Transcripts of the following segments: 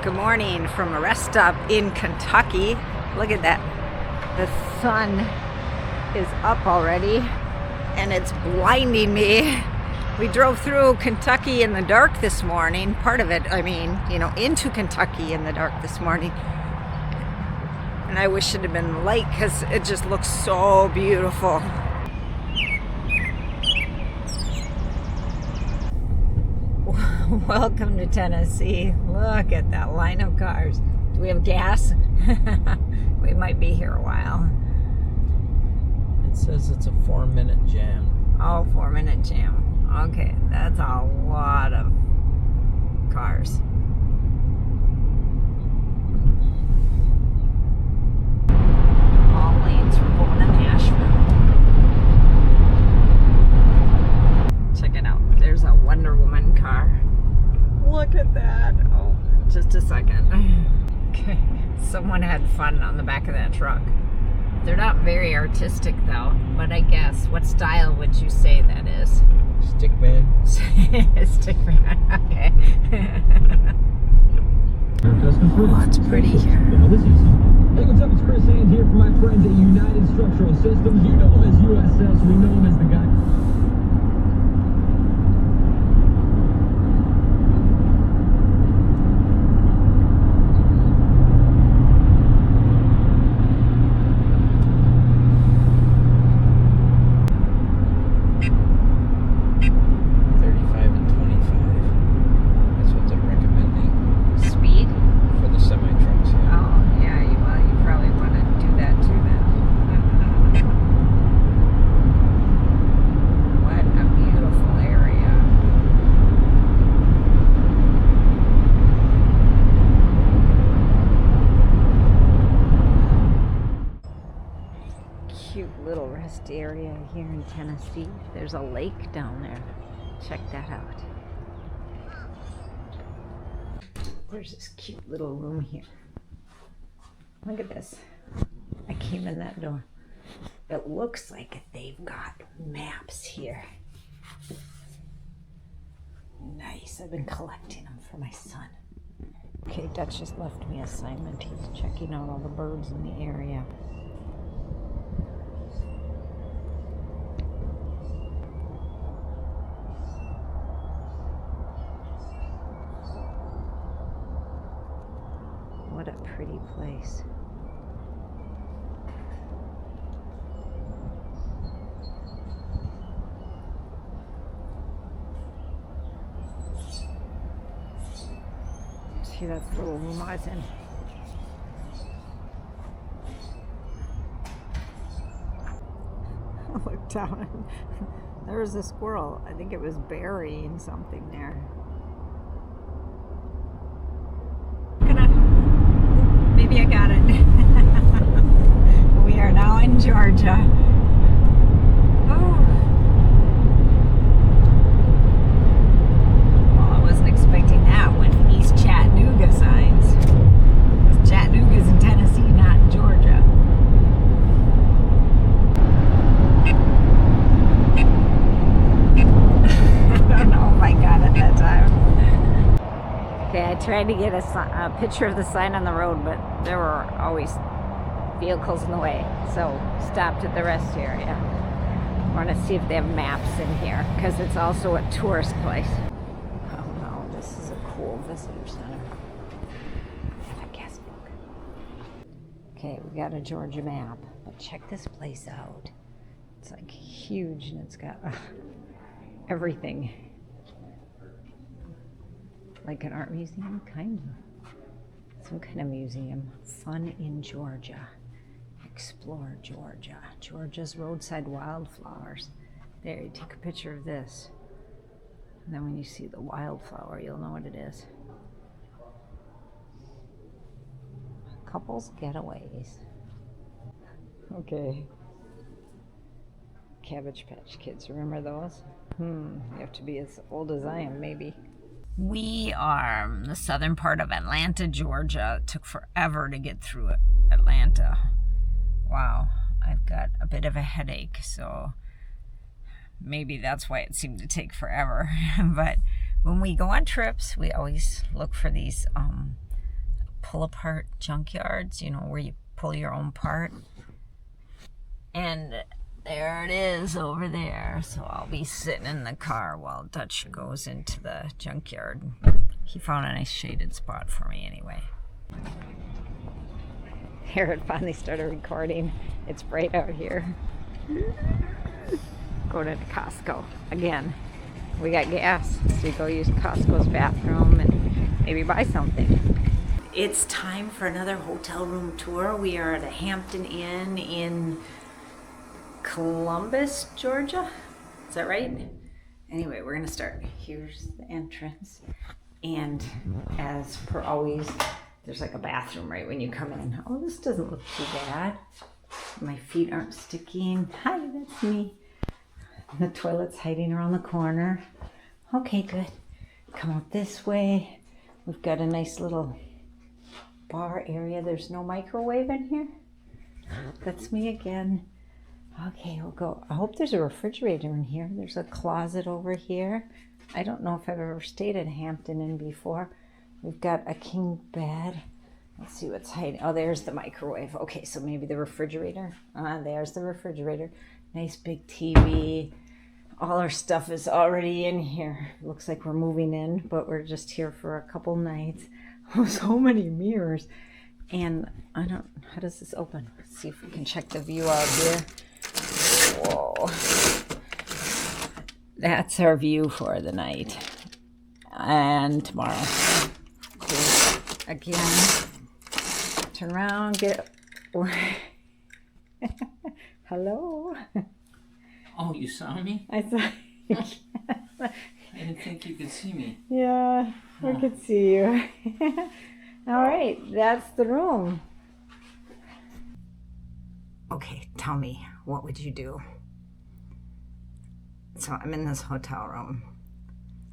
Good morning from a rest stop in Kentucky. Look at that. The sun is up already and it's blinding me. We drove through Kentucky in the dark this morning. Part of it, into Kentucky in the dark this morning. And I wish it had been light because it just looks so beautiful. Welcome to Tennessee. Look at that line of cars. Do we have gas? We might be here a while. It says it's a 4-minute jam. Oh, 4-minute jam. Okay, that's a lot of cars. All lanes for going to Nashville. Check it out. There's a Wonder Woman car. Look at that. Oh, just a second. Okay. Someone had fun on the back of that truck. They're not very artistic though, but I guess. What style would you say that is? Stickman? Stickman, okay. Oh, it's pretty here. Hey, what's up? It's Chris Hand here from my friends at United Structural Systems. You know them as USS. We know them as the guy. Cute little rest area here in Tennessee. There's a lake down there. Check that out. There's this cute little room here. Look at this. I came in that door. It looks like they've got maps here. Nice. I've been collecting them for my son. Okay, Dutch just left me an assignment. He's checking out all the birds in the area. What a pretty place. See, that's the little room I was in. Look down. There was a squirrel. I think it was burying something there. Maybe I got it. We are now in Georgia. Oh. Well, I wasn't expecting that with East Chattanooga signs. Because Chattanooga's in Tennessee, not in Georgia. I don't know if I got it that time. Okay, I tried to get a picture of the sign on the road, but there were always vehicles in the way, so stopped at the rest area. I want to see if they have maps in here, because it's also a tourist place. Oh no, this is a cool visitor center. And a guest book. Okay, we got a Georgia map, but check this place out. It's like huge, and it's got everything. Like an art museum, kind of. Some kind of museum. Fun in Georgia. Explore Georgia. Georgia's roadside wildflowers. There, you take a picture of this. And then when you see the wildflower, you'll know what it is. Couples getaways. Okay. Cabbage Patch Kids, remember those? You have to be as old as I am, maybe. We are in the southern part of Atlanta, Georgia. It took forever to get through Atlanta. Wow, I've got a bit of a headache, so maybe that's why it seemed to take forever. But when we go on trips, we always look for these pull apart junkyards, you know, where you pull your own part. And there it is over there. So I'll be sitting in the car while Dutch goes into the junkyard. He found a nice shaded spot for me anyway. Here it finally started recording. It's bright out here. Going to Costco again. We got gas, so we go use Costco's bathroom and maybe buy something. It's time for another hotel room tour. We are at a Hampton Inn in Columbus, Georgia. Is that right? Anyway, we're gonna start. Here's the entrance. And as per always, there's like a bathroom right when you come in. Oh, this doesn't look too bad. My feet aren't sticking. Hi, that's me. The toilet's hiding around the corner. Okay, good. Come out this way. We've got a nice little bar area. There's no microwave in here. That's me again. Okay, we'll go. I hope there's a refrigerator in here. There's a closet over here. I don't know if I've ever stayed at Hampton Inn before. We've got a king bed. Let's see what's hiding. Oh, there's the microwave. Okay, so maybe the refrigerator. There's the refrigerator. Nice big TV. All our stuff is already in here. Looks like we're moving in, but we're just here for a couple nights. Oh, so many mirrors. And I don't, how does this open? Let's see if we can check the view out here. Whoa. That's our view for the night. And tomorrow. Cool. Again. Turn around, get... Hello? Oh, you saw me? I saw you. I didn't think you could see me. Yeah, I could see you. All right, that's the room. Okay, tell me, what would you do? So I'm in this hotel room,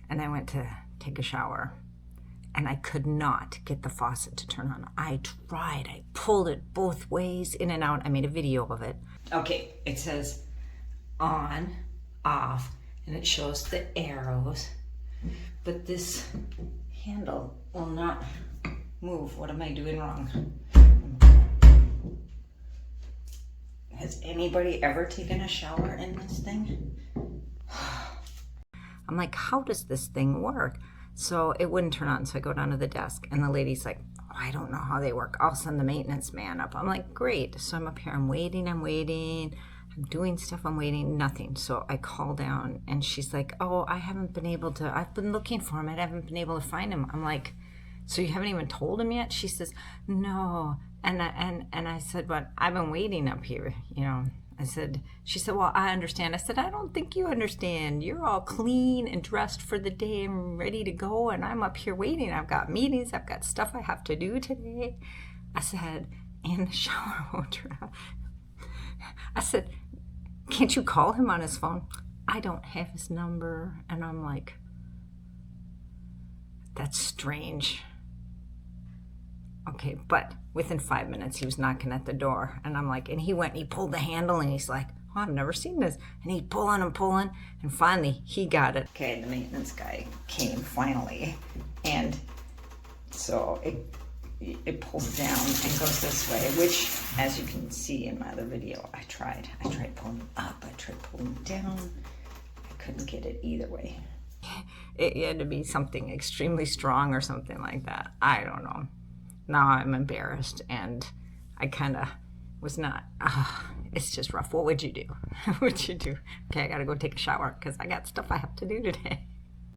and I went to take a shower, and I could not get the faucet to turn on. I tried. I pulled it both ways, in and out. I made a video of it. Okay, it says on, off, and it shows the arrows, but this handle will not move. What am I doing wrong? Has anybody ever taken a shower in this thing? I'm like, how does this thing work? So it wouldn't turn on, so I go down to the desk, and the lady's like, oh, I don't know how they work. I'll send the maintenance man up. I'm like, great. So I'm up here, I'm waiting. I'm doing stuff, I'm waiting, nothing. So I call down, and she's like, oh, I've been looking for him, I haven't been able to find him. I'm like, so you haven't even told him yet? She says, no. And I said, but I've been waiting up here, you know. She said, well, I understand. I said, I don't think you understand. You're all clean and dressed for the day and ready to go, and I'm up here waiting. I've got meetings, I've got stuff I have to do today. I said, and the shower won't turn on. I said, can't you call him on his phone? I don't have his number. And I'm like, that's strange. Okay, but within 5 minutes, he was knocking at the door. And I'm like, and he went and he pulled the handle, and he's like, oh, I've never seen this. And he's pulling and pulling, and finally he got it. Okay, the maintenance guy came finally. And so it pulls down and goes this way, which, as you can see in my other video, I tried pulling up, I tried pulling down. I couldn't get it either way. It had to be something extremely strong or something like that. I don't know. Now I'm embarrassed, and I kind of was not, it's just rough. What would you do? What would you do? Okay, I gotta go take a shower because I got stuff I have to do today.